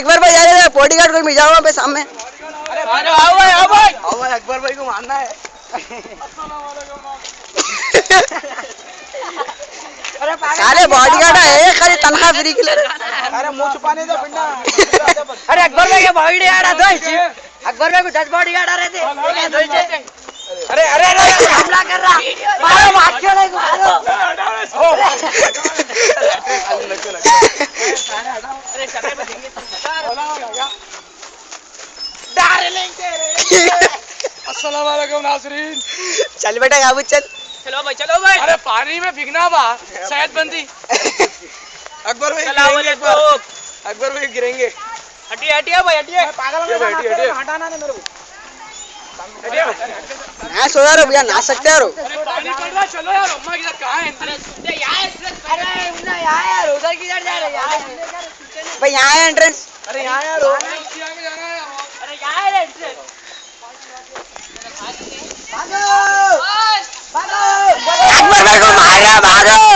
अकबर भाई आ रहे बॉडीगार्ड को मिल जाओ पे सामने। अरे आओ भाई आओ भाई आओ भाई, अकबर भाई को मारना है। सारे बॉडीगार्ड है खाली तनखा फ्री के लिए। अरे मुंह छुपाने दो पिंडा। अरे अकबर भाई के बॉडीगार्ड आ दो। अकबर भाई को 10 बॉडीगार्ड आ रहे थे। अरे अरे अरे हमला कर रहा। मारो मार क्यों नहीं मारो। अस्सलाम वालेकुम नाज़रीन। चल बेटा काबू चल। चलो भाई चलो भाई। अरे पानी में भीगना बा सेहत बंदी। अकबर भाई अकबर भाई गिरेंगे। हटिए हटिए भाई हटिए। हटाना नहीं मेरे को। मैं सो यार भैया ना सकते यार। अरे पानी पड़ रहा चलो यार अम्मा के साथ कहाँ है? अरे यहाँ यार उधर किधर जा रहे यार? भाई यहाँ है एंट्रेंस। अरे यहाँ यार अरे यहाँ है एंट्रेंस। भागो भागो अकबर भाई को मारा भागो।